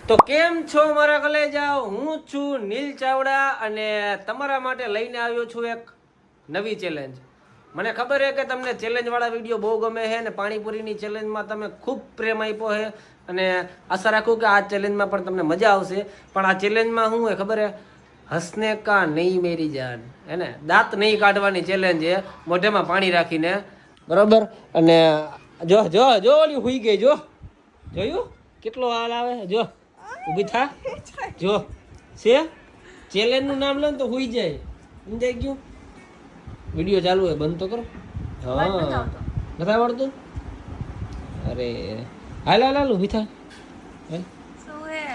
તો કેમ છો મારા કલેજા? હું છું નીલ ચાવડા અને તમારા માટે લઈને આવ્યો છું એક નવી ચેલેન્જ. મને ખબર છે કે તમને ચેલેન્જ વાળા વિડીયો બહુ ગમે છે અને પાણીપુરીની ચેલેન્જમાં તમે ખૂબ પ્રેમ આપ્યો છે અને આશા રાખું કે આ ચેલેન્જમાં પણ તમને મજા આવશે. પણ આ ચેલેન્જમાં શું હોય ખબર છે? હસને કા નહીં મેરી જાન, હે ને? દાંત નહીં કાઢવાની ચેલેન્જ છે, મોઢામાં પાણી રાખીને, બરોબર? અને જો જો જો ઓલી હુઈ ગઈ, જો જોયું કેટલો હાલ આવે, જો ઊભી થા, જો છે ચેલેન્જનું નામ લે ને તો હુઈ જાય, સમજાઈ ગયું? વિડીયો ચાલુ હોય, બંધ તો કરો. હા, નથી આવડતું? અરે હાલ હાલ હાલ ઊભી થા,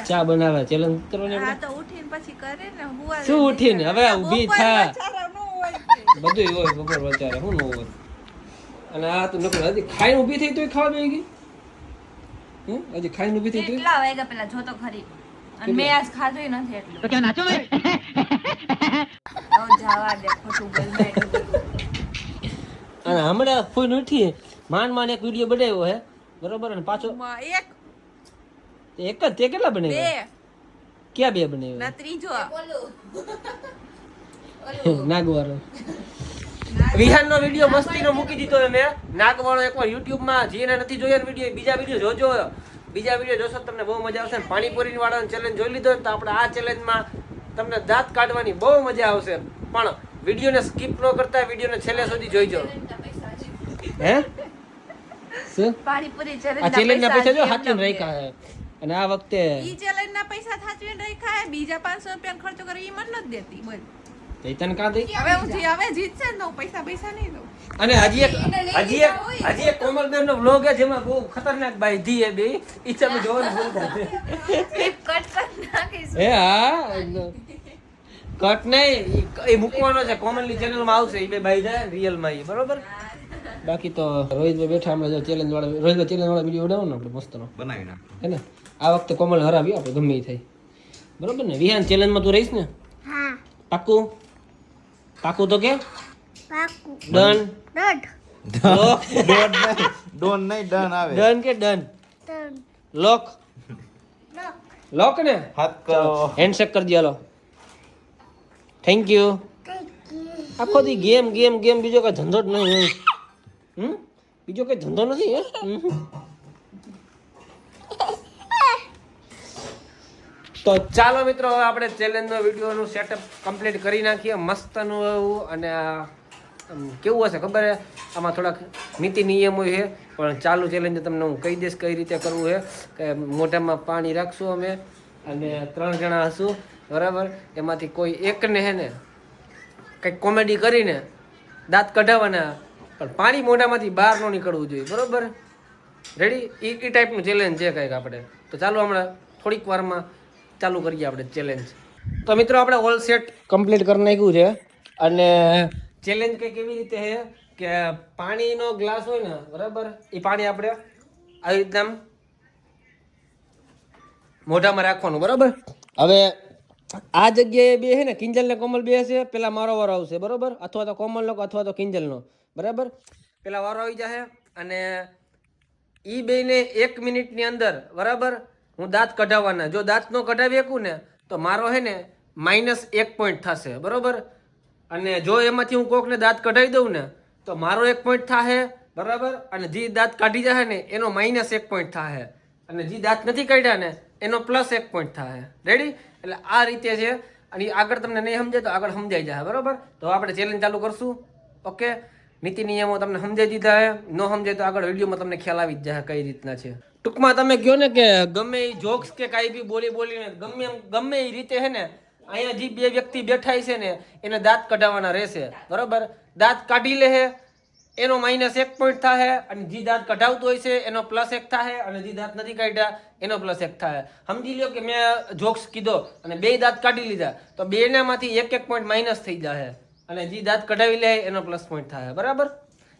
ચા બનાવે ચેલેન્જ કરવાની. હા તો ઉઠીને પછી કરે ને. શું ઉઠીને? હવે ઊભી થા, બધું હોય બપોર વચારે, શું ન હોય? અને આ તો નકર હજી ખાઈને ઊભી થઈ તોય ખાવા બેસી ગઈ. હજી ખાઈને ઊભી થઈ તોય કેટલા વાગ્યા પેલા જો તો ખરી. અને મેં આજ ખાધું નથી એટલું. તો ક્યાં નાચો મેં? જવા દે ખોટું બોલમાં. અને હમણાં ફોન ઉઠી માંડ એક વિડીયો બનાવ્યો હે, બરોબર? અને પાછો એક જ તે કેટલા બનાવ્યા? ક્યાં બે બનાવ્યા? ના ત્રીજો નાગવાળો વિહાનનો વિડીયો મસ્તીનો મૂકી દીધો મેં. નાગવાળો એકવાર યુટ્યુબમાં જેને નથી જોયો વિડીયો, બીજા વિડીયો જોજો. બીજા વિડીયો જોશો તમને બહુ મજા આવશે. પાણીપુરી વાળાનો ચેલેન્જ જોઈ લીધો તો આપણે આ ચેલેન્જમાં તમને દાંત કાઢવાની બહુ મજા આવશે. પણ વિડીયોને સ્કીપ ન કરતા વિડીયોને છેલ્લે સુધી જોઈજો. હે શું પાણીપુરી આ ચેલેન્જના પૈસા જો હાચવીને રાખ્યા છે. અને આ વખતે ઈ ચેલેન્જ ના પૈસા સાચવીને રાખ્યા હે. બીજા 500 રૂપિયા ખર્ચો કરે ઈ મને નથી દેતી. બોલ તને કાં દઈ? હવે હું હવે જીતશે ને તો પૈસા નહીં દઉં. અને હજી એક કોમલબેન નો વ્લોગ છે જેમાં બહુ ખતરનાક બાઈધી હે બે. ઈ તમે જોવાનું ભૂલતા ક્લિપ કટ કરી નાખીશ. હે હા કટ નહીં, એ મૂકવાનો છે, કોમનલી ચેનલમાં આવશે. એ બે બાઈ જાય રિયલમાં, એ બરોબર. બાકી તો રોહિતભાઈ બેઠા, હમણાં જો ચેલેન્જ વાળા રોહિતભાઈ ચેલેન્જ વાળા વિડીયો બનાવો ને આપણે મસ્તનો બનાવી નાખો, હે ને? આ વખતે કોમલ હરાવી આપણે ગમે એ થાય, બરોબર ને? વિહાન ચેલેન્જમાં તું રહીશ ને? હા પાકું? પાકું તો કે પાકું ડન ડોન નહીં ડન આવે. ડન કે ડન ત્રણ લોક લોક લોક ને હાથ કરો. હેન્ડશેક કરી દો. Thank you. થેન્ક યુ આખો દી ગેમ ગેમ ગેમ, બીજો કઈ ધંધો જ નહીં. બીજો કઈ ધંધો નથી. તો ચાલો મિત્રો, હવે આપણે ચેલેન્જનો વિડીયોનું સેટઅપ કમ્પ્લીટ કરી નાખીએ મસ્તનું એવું. અને કેવું હશે ખબર છે? આમાં થોડાક નીતિ નિયમો છે, પણ ચાલુ ચેલેન્જ તમને હું કહી દઈશ કઈ રીતે કરવું છે. કે મોઢામાં પાણી રાખશું અમે અને 3 જણા હશું, બરાબર? એમાંથી કોઈ એકને હે ને કંઈક કોમેડી કરીને દાંત કઢાવવાના, પણ પાણી મોઢામાંથી બહાર ન નીકળવું જોઈએ, બરાબર? રેડી? એ ટાઈપનું ચેલેન્જ છે કંઈક આપણે. તો ચાલો હમણાં થોડીક વારમાં ચાલુ કરીએ આપણે ચેલેન્જ. તો મિત્રો આપણે ઓલ સેટ કમ્પ્લીટ કરી નાખ્યું છે. અને ચેલેન્જ કંઈક એવી રીતે છે કે પાણીનો ગ્લાસ હોય ને, બરાબર? એ પાણી આપણે આવી રીતના મોઢામાં રાખવાનું, બરાબર? હવે આ જગ્યાએ બે છે ને, કિંજલ ને કોમલ બે છે. પેલા મારો વારો આવશે, બરાબર? અથવા તો કોમલનો અથવા તો કિંજલનો, બરાબર? પેલા વારો આવી જશે અને એ બેને 1 મિનિટની અંદર, બરાબર, હું દાંત કઢાવવાના. જો દાંત નો કઢાવી શકું ને તો મારો હે ને -1 પોઈન્ટ થશે, બરોબર? અને જો એમાંથી હું કોકને દાંત કઢાવી દઉં ને તો મારો 1 પોઈન્ટ થશે, બરાબર? અને જે દાંત કાઢી જશે ને એનો -1 પોઈન્ટ થશે. અને જે દાંત નથી કાઢ્યા ને એનો +1 પોઈન્ટ થશે. રેડી? એટલે આ રીતે છે. અને આગળ તમને નહીં સમજાય તો આગળ સમજાઈ જશે, બરોબર? તો આપણે ચેલેન્જ ચાલુ કરશું. ઓકે, નીતિ નિયમો તમને સમજાઈ દીધા છે. ન સમજાય તો આગળ વિડીયોમાં તમને ખ્યાલ આવી જ જશે કઈ રીતના છે. ટૂંકમાં તમે કહો ને કે ગમે એ જોક્સ કે કાંઈ બી બોલીને ગમે એ રીતે છે ને, અહીંયા જે 2 વ્યક્તિ બેઠા છે ને એને દાંત કઢાવવાના રહેશે, બરોબર? દાંત કાઢી લે એનો -1 પોઈન્ટ થાય, અને જે દાંત કઢાવતો હોય છે એનો +1 થાય, અને જે દાંત નથી કાઢ્યા એનો +1 થાય. સમજી લો કે મેં જોક્સ કીધો અને 2 દાંત કાઢી લીધા તો 2નામાંથી 1 પોઈન્ટ માઇનસ થઈ જશે, અને જે દાંત કઢાવી લે એનો +1 પોઈન્ટ થાય, બરાબર?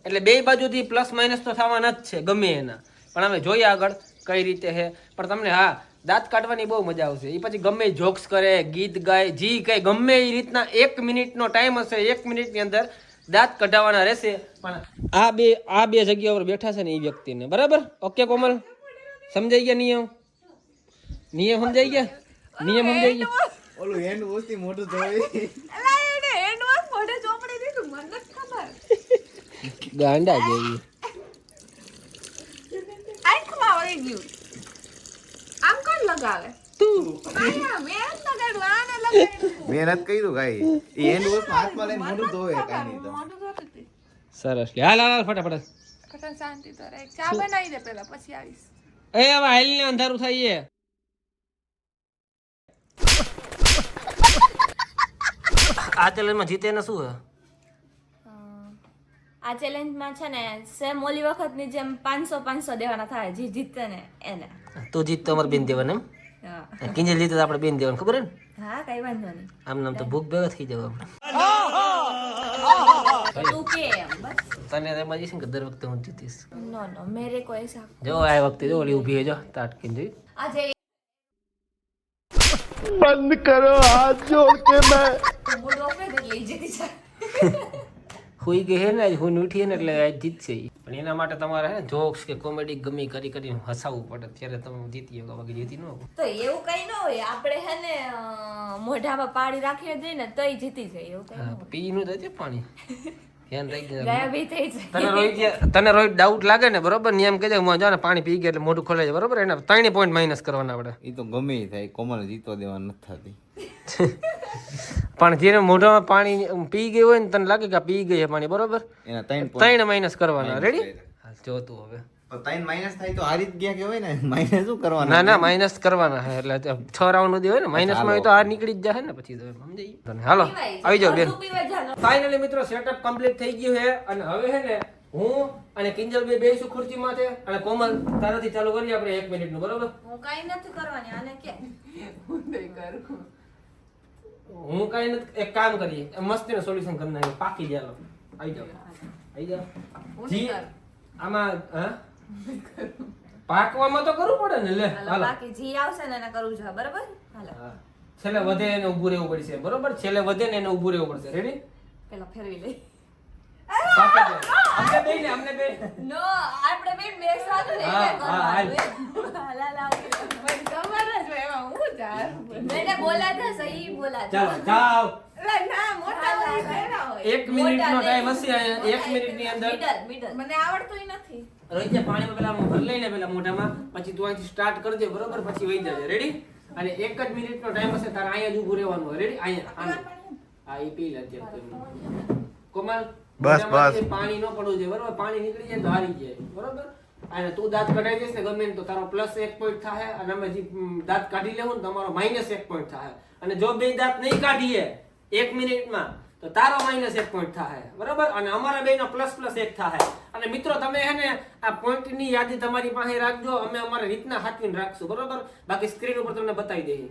એટલે 2 બાજુથી +- તો થવાના જ છે ગમે એના. પણ અમે જોઈએ આગળ કઈ રીતે છે. પણ તમને હા દાંત કાઢવાની બહુ મજા આવશે. એ પછી ગમે જોક્સ કરે, ગીત ગાય, જી કઈ ગમે એ રીતના 1 મિનિટનો ટાઈમ હશે. 1 મિનિટની અંદર દાંત કઢાવવાના રહેશે. પણ આ બે જગ્યા પર બેઠા છે ને એ વ્યક્તિને, બરાબર? ઓકે કોમલ, સમજાઈ ગયા નિયમ? નિયમ સમજાઈ ગયા નિયમ સમજાઈ ગયા ઓલું હેન્ડ વોશ થી મોઢું ધોઈ એલા એને હેન્ડ વોશ મોઢે ચોપડી દીધું મને નથી ખબર ગાંડા જેવી આંખમાં વળી ગયું આમ કોણ લગાવે તું આયા મેં જ લગાડ્યું આને લગાડ્યું મહેનત કર્યું કાઈ એ હેન્ડ વોશ હાથમાં લઈને મોઢું ધોવે કાઈ નહીં તો મોઢું ધોતી હતી સરસ લે હાલ હાલ હાલ, ફટાફટ કટન શાંતિ તો રે ચા બનાવી દે પેલા પછી આવીશ એ હવે હાલને અંધારું થાય છે આ ચેલેન્જમાં જીતે ને શું હે આ ચેલેન્જમાં છે ને સેમ ઓલી વખતની જેમ 500 દેવાના થાય જે જીતે ને એને તું જીત તો અમારે બેન દેવાનું હા એમ કિંજલ જીતે તો આપણે બેન દેવાનું ખબર હે ને હા કઈ વાંધો નહીં આમ નામ તો ભૂખ ભેગા થઈ જવા આપણે તું કે એમ બસ તને એમાં જઈશ ને કે દર વખતે હું જીતીશ નો નો મેરે કો એસા જો આ વખતે જો ઓલી ઊભી હે જો તાટકીને જોઈ આજે બંધ કરો હાથ જોડ કે મેં મૂડ ઓફ એટલે લઈ જતી છે હુઈ ગઈ હે ને આજ હું ઉઠી હે ને એટલે આજ જીતશે ઈ. પણ એના માટે તમારે હે જોક્સ કે કોમેડી ગમી કરીને હસાવવું પડે ત્યારે તમે જીતી શકો બાકી જીતી ન શકો તો એવું કઈ ન હોય આપણે હે ને મોઢામાં પાડી રાખીને દઈએ ને તોય જીતી જાય એવું કઈ ન હા, પીનું તો છે પાણી ધ્યાન રાખી હોય ગયા બી થઈ જાય તને રોહિત ડાઉટ લાગે ને બરોબર નિયમ કહી દે હું જાને પાણી પી ગયા એટલે મોઢું ખોલે છે બરોબર એના 3 પોઈન્ટ માઇનસ કરવાના આપણે એ તો ગમે ઈ થાય કોમલ જીતવા દેવા નથી થતી પણ જેને મોઢામાં પાણી પી ગયું હોય ને તને લાગે કે આ પી ગઈ છે પાણી બરોબર એના 3 3 માઇનસ કરવાના રેડી જોતું હવે 3 માઈનસ થાય તો હારી જ ગયા કે હોય ને માઈનસ શું કરવાના ના ના માઇનસ કરવાના છે એટલે 6 રાઉન્ડ સુધી હોય ને માઇનસ માં હોય તો હાર નીકળી જ જાય ને પછી તો સમજાઈ ગયું હાલો આવી જાઓ બેન ફાઇનલી મિત્રો સેટઅપ કમ્પ્લીટ થઈ ગયું છે અને હવે છે ને હું અને કિંજલ બે બેસું ખુરશીમાં છે અને કોમલ તારાથી ચાલુ કરીએ આપણે 1 મિનિટનું બરોબર હું કઈ નથી કરવાની આને કે હું નહીં કરું હું કઈ નથી એક કામ કરીએ મસ્તીનું સોલ્યુશન કરી નાખીએ પાકી જાય આવી જાઓ આવી જાઓ હું જી નહીં કરું આમાં હા પાકવામાં તો કરવું પડે ને લે હાલો હાલો બાકી જી આવશે ને એને કરવું છે બરાબર હાલો હા. છેલ્લે વધે એને ઊભું રહેવું પડશે બરોબર છેલ્લે વધે ને એને ઊભું રહેવું પડશે રેડી પેલા ફેરવી લઈ અમને બે ને અમને બે નો આપણે બેન બેસવાનું ને હા, એટલે હા, હાલ. કરવાનું હાલ હાલ મને ખબર જ હોય એમાં હું જાર मैंने बोला था सही बोला था ચાલો જાઓ એલા ના મોટા હોય ઘણા હોય 1 મિનિટનો ટાઈમ હશે 1 મિનિટની અંદર मिडल મને આવડતું નથી રોહિત પાણીમાં પેલા ભર લઈને પેલા મોઢામાં પછી તું અહીંથી સ્ટાર્ટ કરજે બરોબર પછી વહી જજે રેડી અને 1 જ મિનિટનો ટાઈમ હશે તારે અહીંયા જ ઊભું રહેવાનું હોય રેડી અહીંયા હા એ પી લે અત્યારે કોમલ બસ, મોઢામાંથી પાણી ન પડવું જોઈએ બરોબર પાણી નીકળી જાય તો હારી જાય બરોબર અને તું દાંત કઢાઈ જઈશ ને ગમે ને તો તારો પ્લસ 1 પોઈન્ટ થાય અને અમે જે દાંત કાઢી લેવું ને તમારો માઇનસ 1 પોઈન્ટ થાય અને જો બે દાંત નહીં કાઢીએ 1 મિનિટમાં તો તારો માઇનસ 1 પોઈન્ટ થાય બરોબર અને અમારા બેનો પ્લસ 1 થાય અને મિત્રો તમે હે ને આ પોઈન્ટની યાદી તમારી પાસે રાખજો અમે અમારી રીતના હાથવીને રાખશું બરોબર બાકી સ્ક્રીન ઉપર તમને બતાવી દઈએ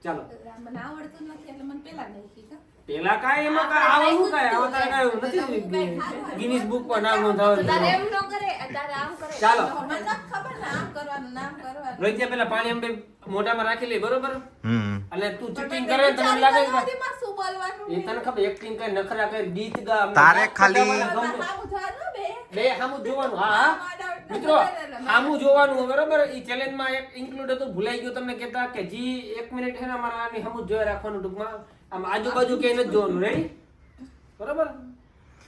ચાલો મને આવડતું નથી એટલે મને પેલા નહીં કીધું પેલા કાંઈ એમાં કાંઈ આવવાનું કાંઈ આવા તારે કાંઈ નથી ગિનિસ બુક પર નામ નોંધાવવાનું તારે એમ ન કરે તારે આમ કરે ચાલો મને નથી ખબર ને આમ કરવાનું નામ કરવાનું રોહિત પેલા પાણી અમે મોઢામાં રાખી લઈ બરોબર હમ અને તું ચીટિંગ કરે ને તને લાગે કે માં શું બોલવાનું એ તને ખબર એક્ટિંગ કરે નખરા કરે ગીત ગા અમને તારે નાચ ખાલી- કરવાનું ગમે. સામું જોવાનું બે બે સામું જોવાનું હા હા મિત્રો સામું જોવાનું બરોબર ઈ ચેલેન્જ માં એક ઇન્ક્લુડ હતું ભૂલાઈ ગયું તમને કહેતા કે જી 1 મિનિટ છે ને અમારા આની સામું જોઈ રાખવાનું ટૂંકમાં આમ આજુબાજુ ક્યાંય નથી જોવાનું રેડી બરોબર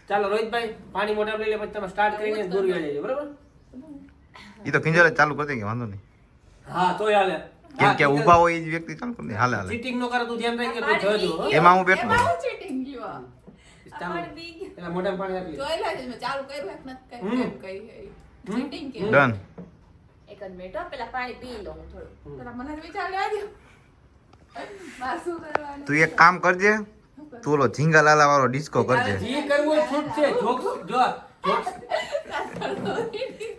ચાલો રોહિતભાઈ પાણી મોઢામાં લઈ લે પછી તમે સ્ટાર્ટ કરીને દૂર ગયા જજો બરોબર ઈ તો કિંજલ જ ચાલુ કરી દે કે વાંધો નહીં હા તોય હાલે કેમ કે ઊભા હોય એ જ વ્યક્તિ ચાલુ કરી દે હાલે હાલે ચીટિંગ નો કરે તું ધ્યાન રાખજે તું જોજો હો. એમાં હું બેઠો એમાં હું ચીટિંગ ગયો ચાલો પેલા મોઢામાં પાણી રાખી લે. જોઈ લેજે મેં ચાલુ કર્યું એક નથી કર્યું કેમ કઈ ચીટિંગ કે ડન એક જ મિનિટ હો, પેલા પાણી પી લઉં થોડું તારા મને વિચાર લેવા દો માર શું કરવાનું તું એક કામ કરજે તું ઓલો ઝીંગા લાલા વાળો ડિસ્કો કરજે તારે જે કરવું હોય છૂટ છે જોક્સ જો જોક્સ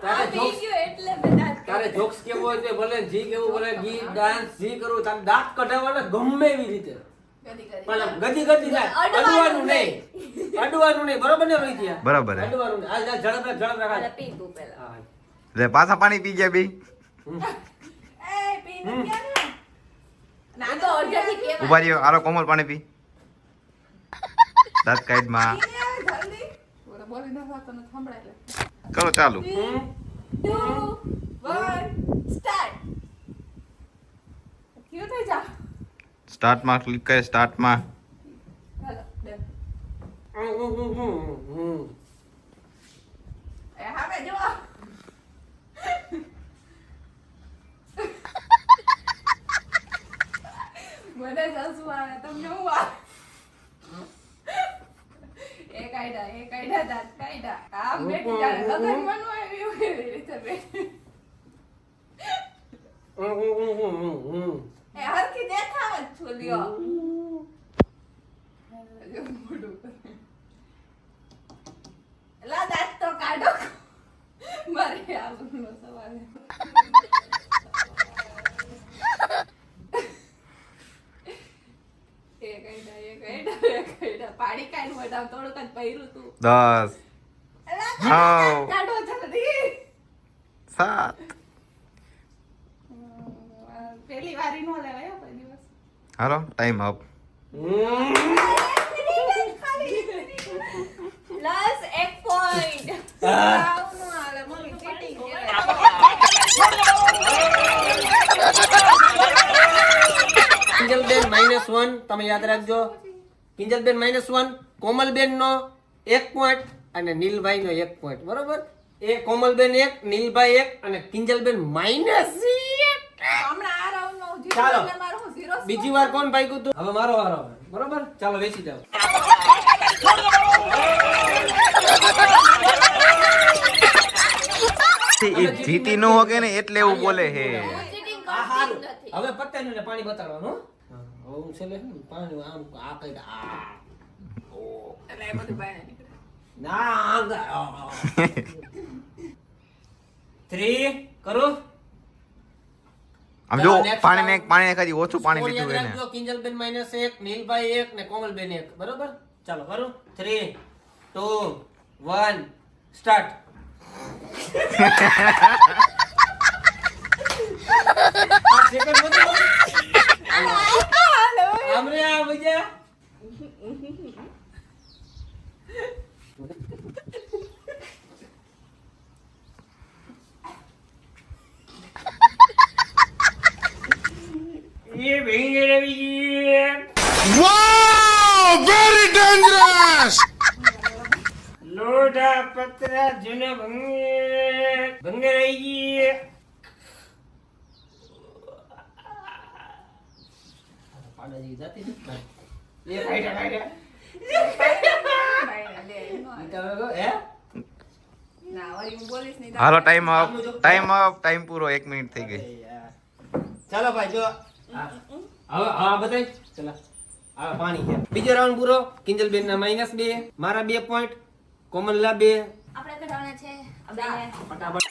તારે પી જોક્સ ગયો એટલે મેં દાંત તારે જોક્સ કેવું હોય તે ભલે જી કેવું ભલે ગીત ડાન્સ જી કરવું તારે દાંત કઢાવવાના ગમે એવી રીતે ગદી કરી પણ ગદી ગદી થાય અડવાનું નહીં અડવાનું નહીં બરોબર ને રોહિત યાર? બરાબર હે અડવાનું નહીં હાલ ઝડપ રાખ ઝડપ રાખ હાલે હાલ. પી તું પેલા હા, હાલ. લે પાછા પાણી પી ગયા બે એ પીને ક્યાં ને ના તો અડધેથી કેવા ઉભા રહ્યો આરો કોમલ પાણી પી દાંત કાઢમાં જલ્દી બોલો બોલી ના તો ન સંભળાય લે કરો ચાલુ 2 1 સ્ટાર્ટ કન્ટિન્યુ થઈ જા સ્ટાર્ટમાં ક્લિક કરે સ્ટાર્ટમાં. હાલો ડન હમ. એ હવે જો મને હસવું આવે તમને હું આવે એ કાયદા દાંત કાયદા આમ બેઠી જાણે લગન મનવું આવ્યું એવી રીતે બેઠી એ હરખી દેખાવ જ છું લ્યો મોઢું કરે. લા દાંત તો કાઢો મારે આવવાનો સવાલ પાણી કાઢ મોઢા થોડુંક જ પહેર્યું તું 10 9 કાઢો જલ્દી 7. પેલી વારી નો લેવાય કોઈ દિવસ હાલો ટાઈમ અપ. Plus 1 point. આવનું હાલે મમ્મી ચીટિંગ કહેવાય કિંજલબેન -1 તમે યાદ રાખજો. કિંજલબેન -1, કોમલબેન નો 1 પોઈન્ટ અને નીલભાઈ નો 1 પોઈન્ટ. બરોબર? એ કોમલબેન 1, નીલભાઈ 1 અને કિંજલબેન -1. હમણાં આ રાઉન્ડ નો જીરો ચાલો. એટલે મારું 0 બીજી વાર કોણ ભાગ્યું તું? હવે મારો વારો આવે. બરોબર? ચાલો વેચી જાઓ. એ જીતી ન હોકે ને એટલે એવું બોલે હે. ચીટિંગ આ કરતી હારું. જ નથી. હવે પત્તાને ને પાણી બતાડવાનું. હવે હું છેલ્લે છે ને પાણી આમ આ કઈ આ એટલે એ બધું બહાર નીકળે ના આમ 3 કરું. આમ જો ચાલો, next પાણી round. ને ખાલી ઓછું પાણી Score લીધું યાદ એને. રાખજો. કિંજલબેન -1, નીલભાઈ 1 ને કોમલબેન 1. બરોબર? ચાલો કરું. 3 2 1 સ્ટાર્ટ. આમરે આ ભૈયા ये भेंगे रवि Wow! Very dangerous! लोटा पत्रा जुना भंगे रही पाडाजी जाती ये फाइटा બહાર લે એનો આવે. हે ના વળી હું બોલીશ નહીં હાલો ટાઈમ અપ. ટાઈમ પૂરો 1 મિનિટ થઈ ગઈ. ચાલો ભાઈ જો હવે હા બતાય ચલા આ પાણી છે. બીજો રાઉન્ડ પૂરો. કિંજલબેન ના -2, મારા 2 પોઈન્ટ, કોમલના 2. આપણે કઢાવવાના છે આ બેને. ફટાફટ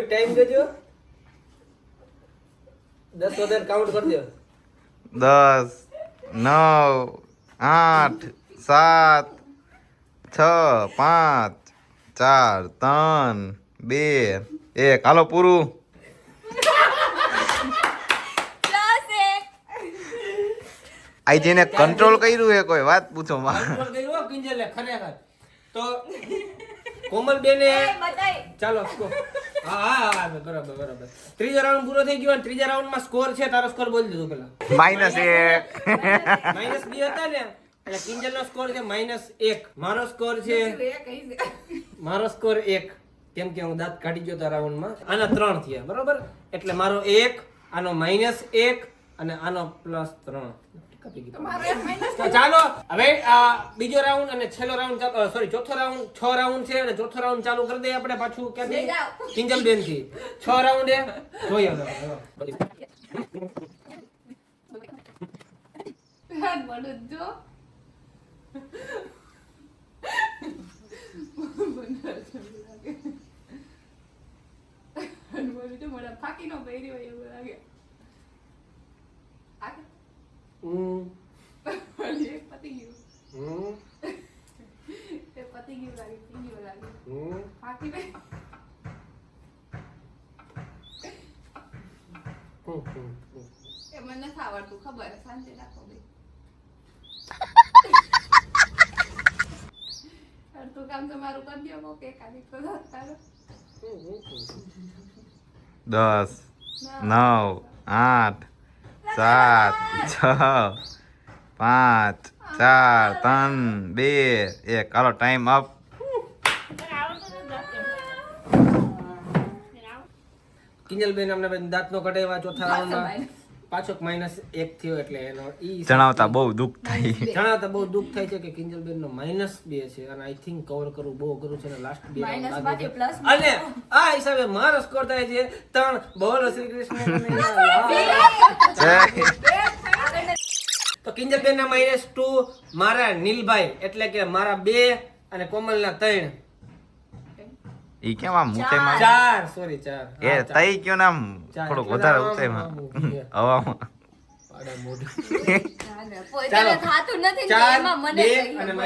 ટાઈમ દેજો. 10 વધારે કાઉન્ટ કરજો. 10 9 8 7 6 5 4 3 2 1 હાલો પૂરું. પ્લસ 1. આઈ જેને કંટ્રોલ કર્યું હે કોઈ વાત પૂછો માં. કંટ્રોલ કર્યો કિંજલે ખરેખર. તો કોમલબેને બતાય. ચાલો સ્કોર. હા બરાબર. ત્રીજો રાઉન્ડ પૂરો થઈ ગયો અને ત્રીજા રાઉન્ડમાં સ્કોર છે. તારો સ્કોર બોલી દીધો પેલા. -1 -2 હતા ને એટલે કિંજલનો સ્કોર છે -1. મારો સ્કોર છે એ કહી દે મારો સ્કોર 1. કેમ કે હું દાંત કાઢી ગયો તો રાઉન્ડમાં. આના 3 થયા બરોબર. એટલે મારો 1, આનો -1 અને આનો +3. મારો એક મહિનો તો ચાલો હવે બીજો રાઉન્ડ અને છેલ્લો રાઉન્ડ સોરી ચોથો રાઉન્ડ 6 રાઉન્ડ છે અને ચોથો રાઉન્ડ ચાલુ કરી દઈએ આપણે પાછું ક્યાંથી કિંજલબેન થી 6 રાઉન્ડ એ જોઈએ હવે. દાંત મોઢું જો બંદર જેવું લાગે અને બોલું તો મોઢા ફાકી નો પહેરી હોય એવું લાગે આ એક પતી ગયું એ પતી ગયું લાગે ફાકી ને એ મને નથી આવડતું ખબર શાંતિ રાખો ભાઈ અડધું કામ તમારું કરી દો કે કાઢી તો તારો 10 9 8 7 6 5 4 3 2 1 હાલો ટાઈમ અપ કિંજલબેન અમને બેન દાંત નો કઢાવ્યા ચોથા રાઉન્ડમાં પાછો -1 થયો એટલે એનો ઈ જણાવતા બહુ દુઃખ થાય જણાવતા બહુ દુઃખ થાય છે કે કિંજલબેન નો -2 છે અને આઈ થિંક કવર કરવું બહુ અઘરું છે અને લાસ્ટ 2 માઇનસ રાઉન્ડ માંથી પ્લસ અને આ હિસાબે મારો સ્કોર થાય છે 3 બોલો શ્રી કૃષ્ણ તો કિંજલબેન ના -2 મારા નીલભાઈ એટલે કે મારા 2 અને કોમલના 3 ઈ કેમ આમ મૂકે માં 4 સોરી 4 એ તઈ કયો નામ થોડુંક વધારે ઉતે માં હવામાં પાડા મોઢું પોતાને થાતું નથી ને 4 એમાં મને 2 કહી અને દો.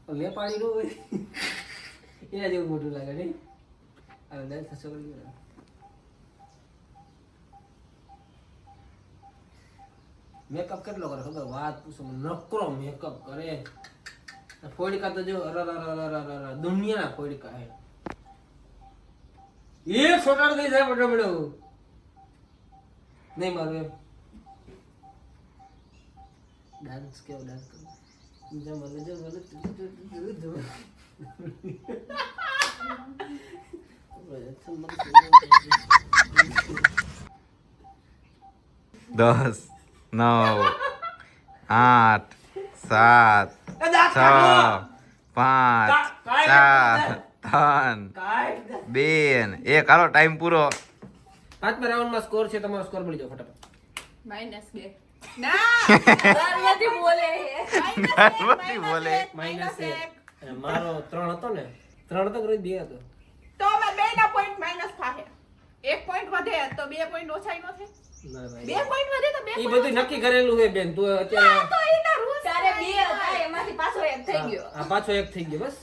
-2 લેપાડી નું હોય એના જેવું મોટું લાગે નહીં મેકઅપ કેટલો કરે ખબર વાત પૂછો નકરો મેકઅપ કરે ફોડકા તો જો દુનિયા ફોડકા હે એક છોટાડ દઈ જાય બડો બડો નહીં મારું એમ ડાન્સ કેવો ડાન્સ કરો જમલ દસ 9 8 7 6 5 4 3 2 1 હાલો ટાઈમ પૂરો પાંચમા રાઉન્ડમાં સ્કોર છે તમારો સ્કોર મળી જાવ ફટાફટ -2 ગર્વથી બોલે ગણપતિ બોલે -1 અને મારો 3 હતો ને 3 હતો કે 2 હતો તો અમે બેના પોઈન્ટ માઈનસ થાય 1 પોઈન્ટ વધે તો 2 પોઈન્ટ ઓછા નો થાય ના 2 પોઈન્ટ વધે તો 2 એ બધું નક્કી કરેલું છે બેન તું અત્યારે તો એના રૂલ્સ તારે 2 હતા એમાંથી પાછો 1 થઈ ગયો આ પાછો 1 થઈ ગયો બસ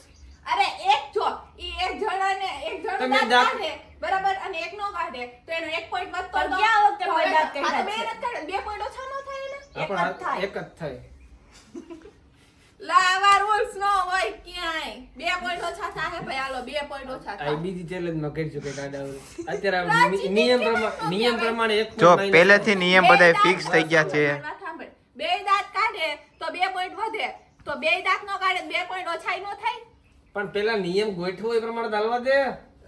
અરે એક જો ઈ એક જણાને એક જણો તમે દાંત દાંત- કાઢે બરાબર અને એક નો કાઢે તો એનો 1 પોઈન્ટ વધતો પણ તો ક્યાં વખતે કોઈ દાંત કાઢ્યા બે છે? નથી કાઢ્યા, 2 પોઈન્ટ ઓછા નો થાય ને આ પણ આ એક જ થાય લાવા રૂલ્સ નો હોય ક્યાંય 2 પોઈન્ટ ઓછા થાય ભાઈ હાલો 2 પોઈન્ટ ઓછા આ થાય બીજી ચેલેન્જ માં કરી ચૂકે કાઢા અત્યારે આ નિયમ પ્રમાણે એક જો point પહેલેથી નિયમ બધા ફિક્સ થઈ ગયા છે બે દાંત કાઢે તો 2 પોઈન્ટ વધે તો 2 દાંત નો કાઢે 2 પોઈન્ટ ઓછા નો થાય પણ પેલા નિયમ ગોઠવો એ પ્રમાણે ચાલવા દે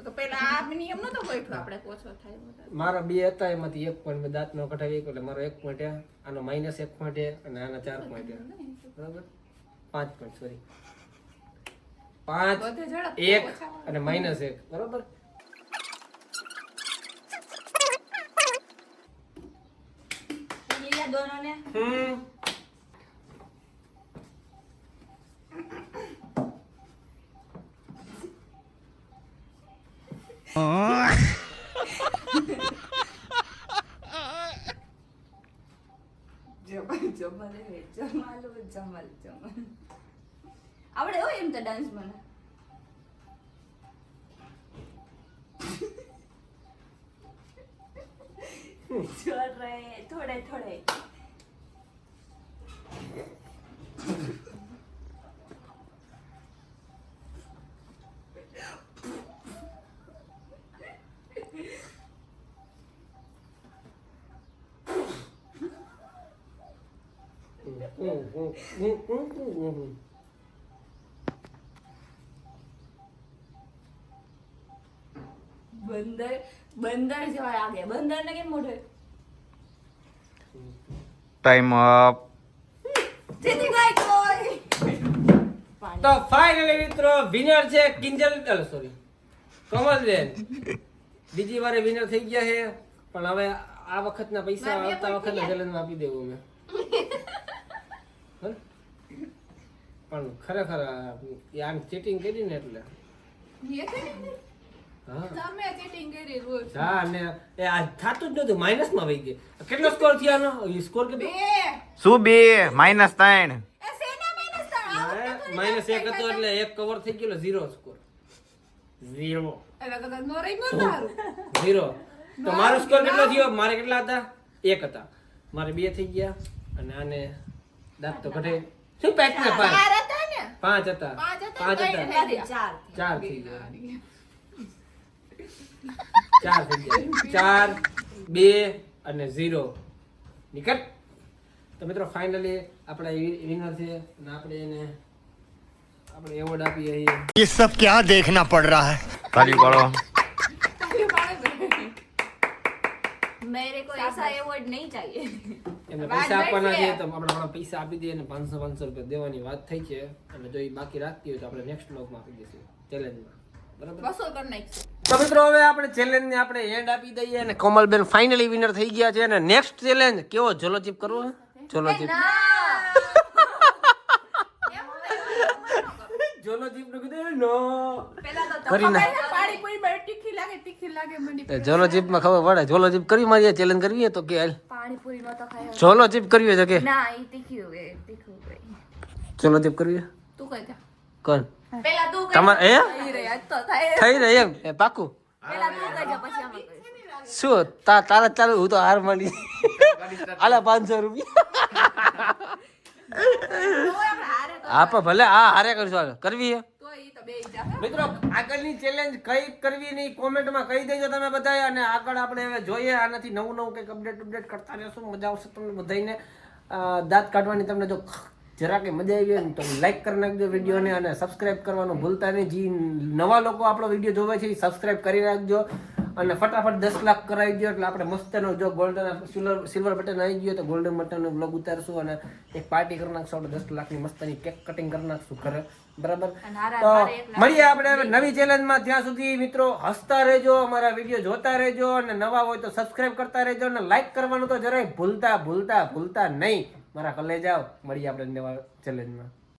તો પેલા આ નિયમ નતો ગોઠવ્યો આપણે ઓછો થાય વધારે. મારા 2 હતા એમાંથી 1 પોઈન્ટ મેં દાંત નો કઢાવી એટલે મારો 1 પોઈન્ટ આનો -1 પોઈન્ટ અને આના 4 પોઈન્ટ બરાબર 5 પોઈન્ટ સોરી 5 બધે ઝડપ 1 ઓછા અને -1 બરાબર લીલા દોનો ને આવડે હોય એમ તો ડાન્સ મને થોડે થોડે બંદર જેવા લાગે બંદર ને કેમ મોઢે ટાઈમ અપ જીતી ગઈ કોઈ તો ફાઇનલી મિત્રો વિનર છે કિંજલ સોરી કોમલબેન બીજી વારે વિનર થઈ ગયા છે, પણ હવે આ વખતના પૈસા આવતા વખતના ચેલેન્જમાં આપી દેવું મેં. પણ ખરેખર આમ ચીટિંગ કરી ને એટલે હા તમે ચીટિંગ કરી રોજ. હા ને એ આ થાતું જ નતું, માઇનસમાં વહી ગઈ. કેટલો સ્કોર થયો આનો? સ્કોર કેટલો? શું 2 -3 -1 હતો એટલે એક કવર થઈ ગયો, 0 સ્કોર. 0 એટલે કદાચ નો રહી ગયું તારું. 0. તો મારો સ્કોર કેટલો થયો? મારે કેટલા હતા? 1 હતા. મારે 2 થઈ ગયા અને આને દાંત તો ઘટે. શું પેટને 5 ચાર હતા ને? 5 હતા. 5 હતા. ચાર 4 થઈ ગયા. 4 થઈ ગયા. 4 2 અને 0 નિકટ. તો મિત્રો ફાઇનલી આપણા વિનર છે અને આપણે એને આપણે એવોર્ડ આપીએ છીએ. ये सब क्या देखना पड़ रहा है? તાલી પાડો. તાલી પાડે છે. मेरे को ऐसा अवार्ड नहीं चाहिए. એમને પૈસા આપવાના છે તો આપણે પૈસા આપી દઈએ અને 500 રૂપિયા દેવાની વાત થઈ છે અને જો એ બાકી રાખતી હોય તો આપણે નેક્સ્ટ વ્લોગમાં આપી દઈશું ચેલેન્જમાં. બરાબર. વસૂલ કરી નાખશું. તો મિત્રો હવે આપણે ચેલેન્જને આપણે એન્ડ આપી દઈએ અને કોમલબેન ફાઇનલી વિનર થઈ ગયા છે અને નેક્સ્ટ ચેલેન્જ કેવો જોલો ચીપ કરવો હે? જોલો ચીપ. જોલો ચીપ નું કીધું નો પેલા તો કરી નાખ. પાણીપુરી બહુ તીખી લાગે મને. જોલો ચીપ માં ખબર પડે. જોલો ચીપ કરવી મારી ચેલેન્જ કરવી હોય તો કે હાલ पानी નો તો ખાય જોલો ચીપ કરવી હોય તો કે ના ઈ તીખું ગઈ. જોલો ચીપ કરવી હોય? તું કહી જા. કોણ પેલા તું કઈ તમારે એ થઈ રહી આજ તો થાય. થઈ રહી એમ એ પાકું પેલા તું કઈ જા પછી આમાં કરીશ. શું તારા ચાલુ હું તો હાર માની આલા 500 રૂપિયા આપા ભલે આ હારે કરશું હાલો. કરવી હે તો ઈ તો બેય જા. મિત્રો આગળની ચેલેન્જ કઈ કરવી નહીં કોમેન્ટમાં કહી દેજો તમે બધાએ અને આગળ આપણે હવે જોઈએ આનાથી નવું કંઈક અપડેટ કરતા રહેશું. મજા આવશે તમને બધાને. દાંત કાઢવાની તમને જો જરા કંઈ મજા આવી હોય ને તો લાઈક કરી નાખજો વિડીયોને અને સબસ્ક્રાઇબ કરવાનું ભૂલતા નહીં. જે નવા લોકો આપણો વિડીયો જોવે છે એ સબસ્ક્રાઇબ કરી નાખજો અને ફટાફટ 10 લાખ કરાવી દો એટલે આપણે મસ્તનો જો ગોલ્ડન સિલ્વર બટન આવી ગયો તો ગોલ્ડન બટનનો બ્લોગ ઉતારશું અને એક પાર્ટી કરી નાખશું. આપણે 10 લાખની મસ્તની કેક કટિંગ કરી નાખશું ઘરે. બરાબર. તો મળીએ આપણે હવે નવી ચેલેન્જમાં. ત્યાં સુધી મિત્રો હસતા રહેજો, અમારા વિડીયો જોતા રહેજો અને નવા હોય તો સબસ્ક્રાઇબ કરતા રહેજો અને લાઈક કરવાનું તો જરાય ભૂલતા નહીં. મારા કલે જાઓ. મળીએ આપણે નવા ચેલેન્જમાં.